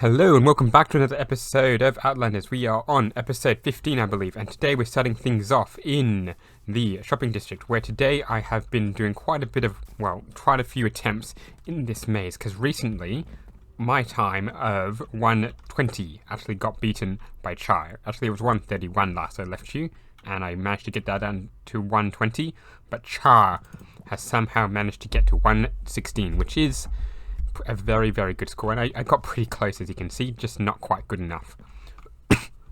Hello and welcome back to another episode of Outlanders. We are on episode 15, I believe, and today we're starting things off in the shopping district, where today I have been doing quite a few attempts in this maze, because recently my time of 120 actually got beaten by Chai. Actually, it was 131 last I left you, and I managed to get that down to 120, but Chai has somehow managed to get to 116, which is a very, very good score, and I got pretty close, as you can see, just not quite good enough.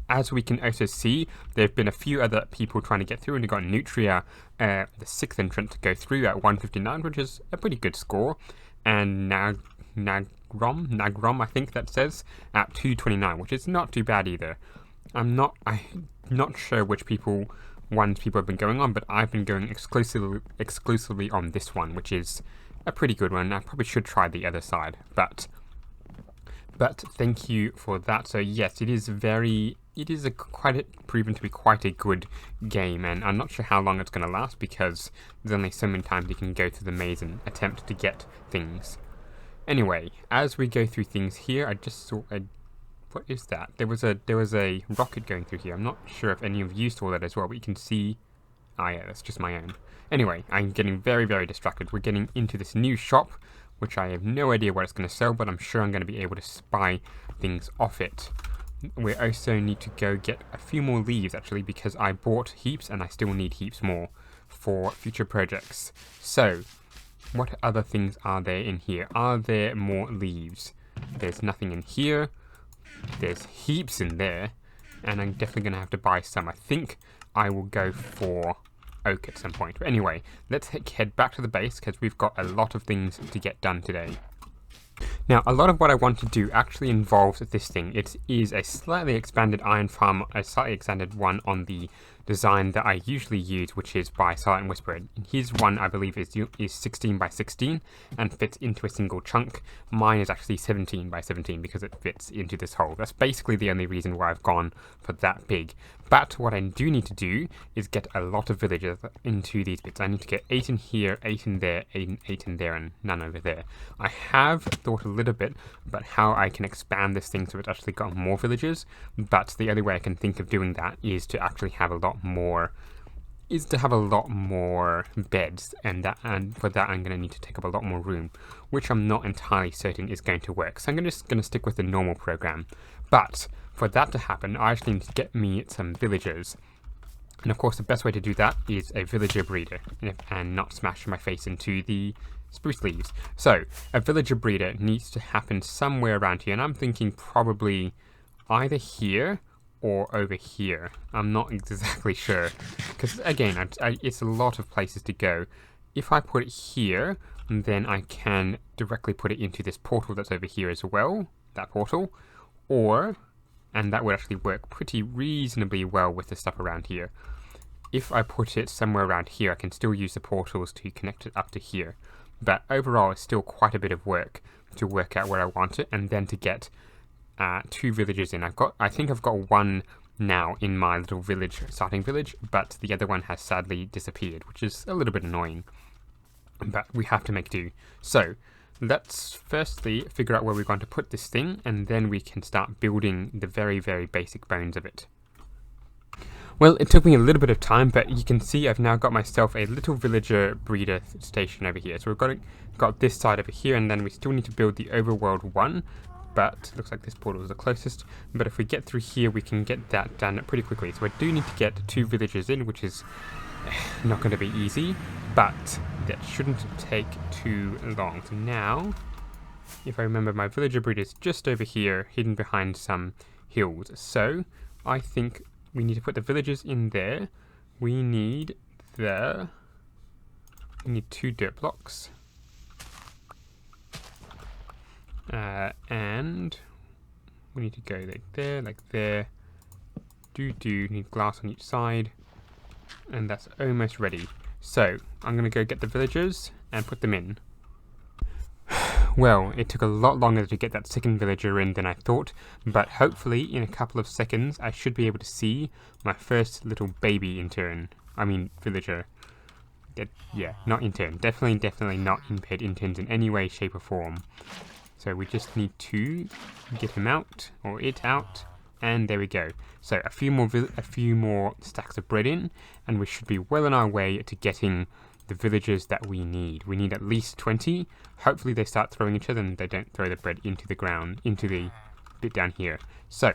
As we can also see, there have been a few other people trying to get through, and we got Nutria, the 6th entrant, to go through at 159, which is a pretty good score, and Nagrom, I think that says, at 229, which is not too bad either. I'm not sure which ones people have been going on, but I've been going exclusively on this one, which is a pretty good one. I probably should try the other side, but thank you for that. So yes, it is proven to be quite a good game, and I'm not sure how long it's going to last, because there's only so many times you can go through the maze and attempt to get things. Anyway, as we go through things here, I just saw what is that? There was a rocket going through here. I'm not sure if any of you saw that as well, but you can see. Ah, yeah, that's just my own. Anyway, I'm getting very, very distracted. We're getting into this new shop, which I have no idea what it's going to sell, but I'm sure I'm going to be able to spy things off it. We also need to go get a few more leaves, actually, because I bought heaps, and I still need heaps more for future projects. So, what other things are there in here? Are there more leaves? There's nothing in here. There's heaps in there, and I'm definitely going to have to buy some. I think I will go for oak at some point. But anyway, let's head back to the base, because we've got a lot of things to get done today. Now, a lot of what I want to do actually involves this thing. It is a slightly expanded iron farm, a slightly expanded one on the design that I usually use, which is by Silent Whisper. And his one, I believe, is 16 by 16 and fits into a single chunk. Mine is actually 17 by 17 because it fits into this hole. That's basically the only reason why I've gone for that big. But what I do need to do is get a lot of villagers into these bits. I need to get 8 in here, 8 in there, 8 in there, and none over there. I have thought a little bit about how I can expand this thing so it's actually got more villagers, but the only way I can think of doing that is to actually have a lot more beds, and for that I'm going to need to take up a lot more room, which I'm not entirely certain is going to work. So I'm just going to stick with the normal program. But for that to happen, I actually need to get me some villagers. And of course, the best way to do that is a villager breeder, and not smash my face into the spruce leaves. So a villager breeder needs to happen somewhere around here, and I'm thinking probably either here or over here. I'm not exactly sure, because again, it's a lot of places to go. If I put it here, then I can directly put it into this portal that's over here as well, that portal, and that would actually work pretty reasonably well with the stuff around here. If I put it somewhere around here, I can still use the portals to connect it up to here, but overall it's still quite a bit of work to work out where I want it, and then to get 2 villagers in. I think I've got one now in my little starting village, but the other one has sadly disappeared, which is a little bit annoying, but we have to make do. So let's firstly figure out where we're going to put this thing, and then we can start building the very, very basic bones of it. Well, it took me a little bit of time, but you can see I've now got myself a little villager breeder station over here. So we've got this side over here, and then we still need to build the overworld one, but looks like this portal is the closest. But if we get through here, we can get that done pretty quickly. So I do need to get 2 villagers in, which is not going to be easy, but that shouldn't take too long. So now, if I remember, my villager breeder is just over here, hidden behind some hills. So I think we need to put the villagers in there. We need 2 dirt blocks. And we need to go like there. Need glass on each side. And that's almost ready. So I'm going to go get the villagers and put them in. Well, it took a lot longer to get that second villager in than I thought, but hopefully in a couple of seconds I should be able to see my first little baby villager. Yeah, not intern. Definitely not impaired interns in any way, shape or form. So we just need to get him out, or it out, and there we go. So a few more stacks of bread in, and we should be well on our way to getting the villagers that we need. We need at least 20. Hopefully they start throwing each other and they don't throw the bread into the ground, into the bit down here. So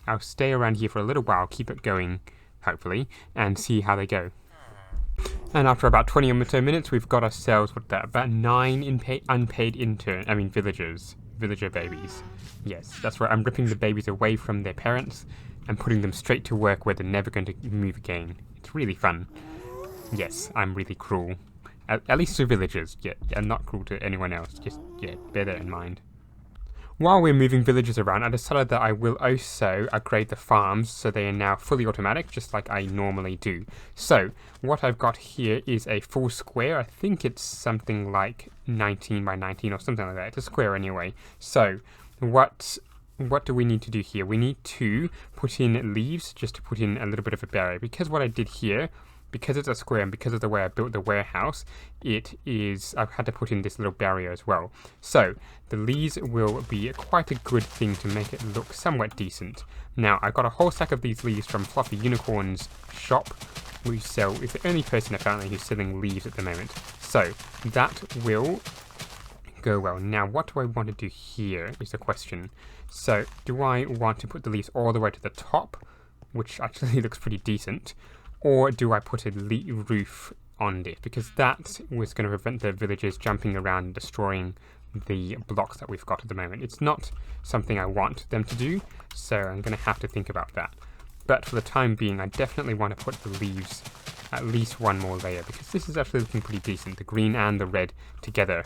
I'll stay around here for a little while, keep it going, hopefully, and see how they go. And after about 20 or so minutes, we've got ourselves, about 9 unpaid villager babies. Yes, that's right, I'm ripping the babies away from their parents and putting them straight to work where they're never going to move again. It's really fun. Yes, I'm really cruel. At least to villagers, yeah, I'm not cruel to anyone else, just, yeah, bear that in mind. While we're moving villagers around, I decided that I will also upgrade the farms so they are now fully automatic, just like I normally do. So, what I've got here is a full square. I think it's something like 19 by 19 or something like that. It's a square anyway. So, what do we need to do here? We need to put in leaves just to put in a little bit of a barrier. Because what I did here, because it's a square and because of the way I built the warehouse, I've had to put in this little barrier as well. So the leaves will be quite a good thing to make it look somewhat decent. Now, I got a whole stack of these leaves from Fluffy Unicorn's shop. It's the only person apparently who's selling leaves at the moment. So that will go well. Now, what do I want to do here is the question. So do I want to put the leaves all the way to the top, which actually looks pretty decent, or do I put a roof on this? Because that was going to prevent the villagers jumping around and destroying the blocks that we've got at the moment. It's not something I want them to do, so I'm going to have to think about that. But for the time being, I definitely want to put the leaves at least one more layer, because this is actually looking pretty decent. The green and the red together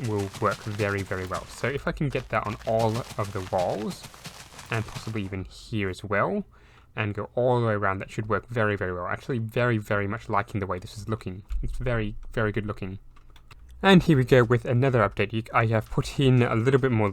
will work very, very well. So if I can get that on all of the walls, and possibly even here as well, and go all the way around, that should work very, very well. Actually, very, very much liking the way this is looking. It's very, very good looking. And here we go with another update. I have put in a little bit more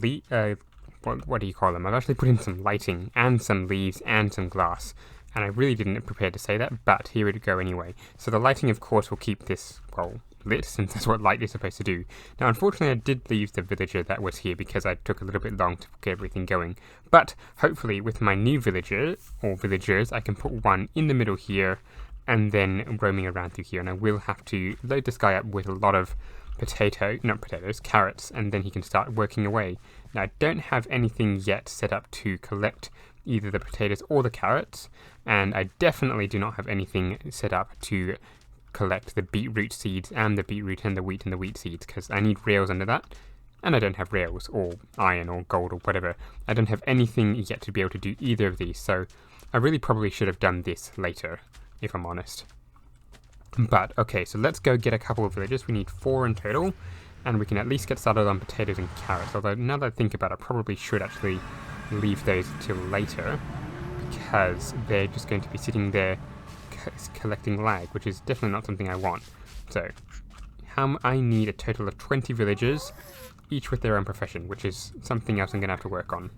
what do you call them? I've actually put in some lighting and some leaves and some glass. And I really didn't prepare to say that, but here we go anyway. So the lighting, of course, will keep this, well, lit, since that's what light is supposed to do. Now, unfortunately, I did leave the villager that was here because I took a little bit long to get everything going. But hopefully, with my new villager, or villagers, I can put one in the middle here, and then roaming around through here. And I will have to load this guy up with a lot of carrots, and then he can start working away. Now, I don't have anything yet set up to collect either the potatoes or the carrots, and I definitely do not have anything set up to collect the beetroot seeds and the beetroot and the wheat seeds, because I need rails under that, and I don't have rails or iron or gold or whatever. I don't have anything yet to be able to do either of these, so I really probably should have done this later, if I'm honest. But okay, so let's go get a couple of villagers. We need 4 in total, and we can at least get started on potatoes and carrots, although now that I think about it, I probably should actually leave those till later, because they're just going to be sitting there collecting lag, which is definitely not something I want. So I need a total of 20 villagers, each with their own profession, which is something else I'm going to have to work on.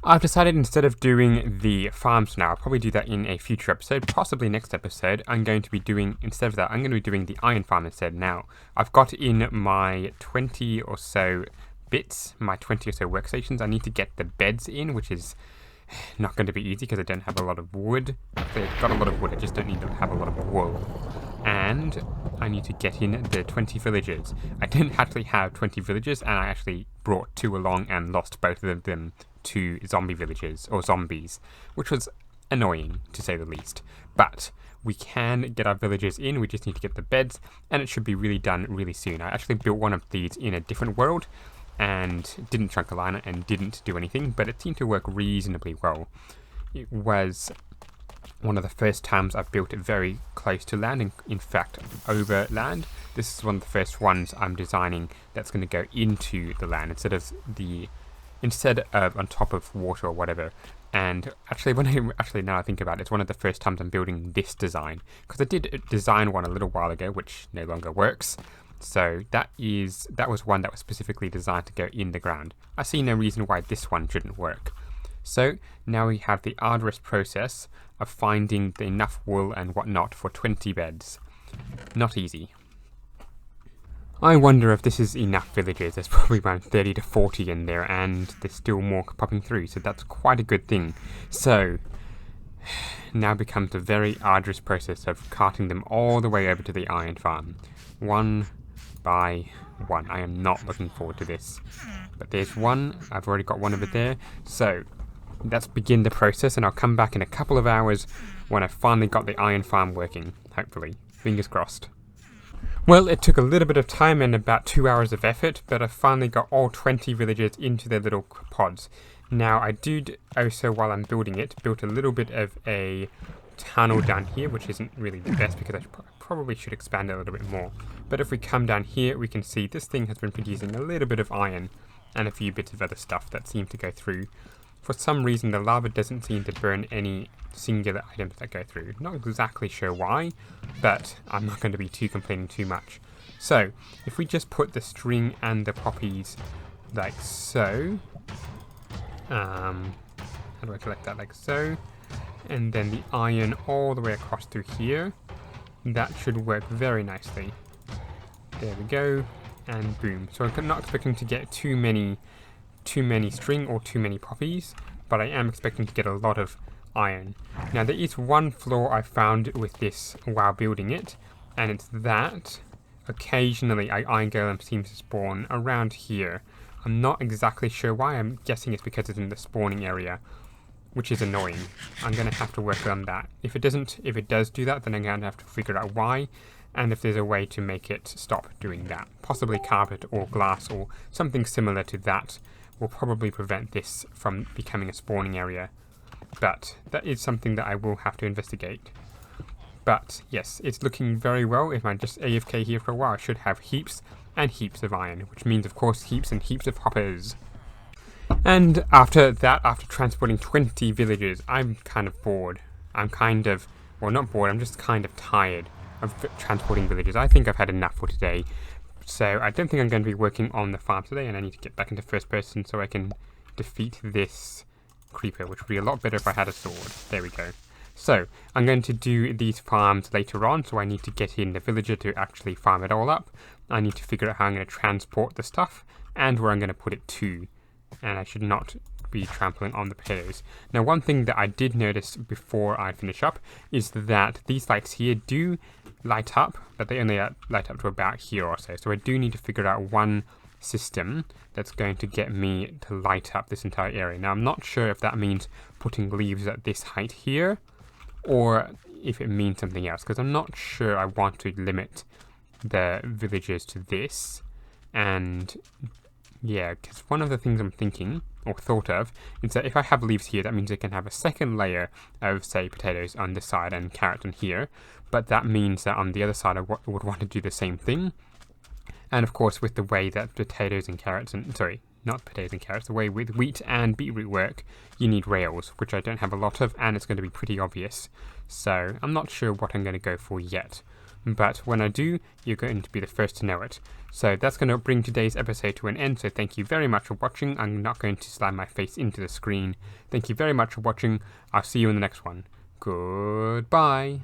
I've decided instead of doing the farms now, I'll probably do that in a future episode, possibly next episode. Instead of that, I'm going to be doing the iron farm instead. Now, I've got in my 20 or so bits, my 20 or so workstations. I need to get the beds in, which is not going to be easy because I don't have a lot of wood. I've got a lot of wood, I just don't need to have a lot of wool. And I need to get in the 20 villagers. I didn't actually have 20 villagers, and I actually brought 2 along and lost both of them to zombie villagers, or zombies, which was annoying, to say the least. But we can get our villagers in, we just need to get the beds, and it should be really done really soon. I actually built one of these in a different world, and didn't chunk a line and didn't do anything, but it seemed to work reasonably well. It was one of the first times I've built it very close to land, in fact over land. This is one of the first ones I'm designing that's going to go into the land instead of on top of water or whatever. And actually, now I think about it, it's one of the first times I'm building this design, because I did design one a little while ago which no longer works. So that was one that was specifically designed to go in the ground. I see no reason why this one shouldn't work. So now we have the arduous process of finding enough wool and whatnot for 20 beds. Not easy. I wonder if this is enough villagers. There's probably around 30 to 40 in there, and there's still more popping through, so that's quite a good thing. So, now becomes a very arduous process of carting them all the way over to the iron farm. One by one. I am not looking forward to this. But there's one. I've already got one over there. So, let's begin the process, and I'll come back in a couple of hours when I've finally got the iron farm working, hopefully. Fingers crossed. Well, it took a little bit of time and about 2 hours of effort, but I finally got all 20 villagers into their little pods. Now, I did also, while I'm building it, built a little bit of a tunnel down here, which isn't really the best because I probably should expand it a little bit more. But if we come down here, we can see this thing has been producing a little bit of iron and a few bits of other stuff that seem to go through. For some reason, the lava doesn't seem to burn any singular items that go through. Not exactly sure why, but I'm not going to be complaining too much. So, if we just put the string and the poppies like so, how do I collect that? Like so, and then the iron all the way across through here, that should work very nicely. There we go, and boom. So I'm not expecting to get too many string or too many poppies, but I am expecting to get a lot of iron. Now there is one flaw I found with this while building it, and it's that occasionally iron golem seems to spawn around here. I'm not exactly sure why. I'm guessing it's because it's in the spawning area, which is annoying. I'm going to have to work on that. If it does do that, then I'm going to have to figure out why, and if there's a way to make it stop doing that. Possibly carpet or glass or something similar to that will probably prevent this from becoming a spawning area. But that is something that I will have to investigate. But yes, it's looking very well. If I just AFK here for a while, I should have heaps and heaps of iron, which means of course heaps and heaps of hoppers. And after that, after transporting 20 villagers, I'm kind of bored. Well, not bored, I'm just kind of tired of transporting villagers. I think I've had enough for today. So I don't think I'm going to be working on the farm today, and I need to get back into first person so I can defeat this creeper, which would be a lot better if I had a sword. There we go. So, I'm going to do these farms later on, so I need to get in the villager to actually farm it all up. I need to figure out how I'm going to transport the stuff, and where I'm going to put it to. And I should not be trampling on the potatoes. Now, one thing that I did notice before I finish up is that these lights here do light up, but they only light up to about here or so. So I do need to figure out one system that's going to get me to light up this entire area. Now, I'm not sure if that means putting leaves at this height here, or if it means something else, because I'm not sure I want to limit the villagers to this. And yeah, because one of the things I'm thinking, or thought of, is that if I have leaves here, that means I can have a second layer of, say, potatoes on this side and carrots on here, but that means that on the other side I would want to do the same thing. And of course, with the way that potatoes and carrots, not potatoes and carrots, the way with wheat and beetroot work, you need rails, which I don't have a lot of, and it's going to be pretty obvious. So I'm not sure what I'm going to go for yet. But when I do, you're going to be the first to know it. So that's going to bring today's episode to an end, so thank you very much for watching. I'm not going to slam my face into the screen. Thank you very much for watching. I'll see you in the next one. Goodbye.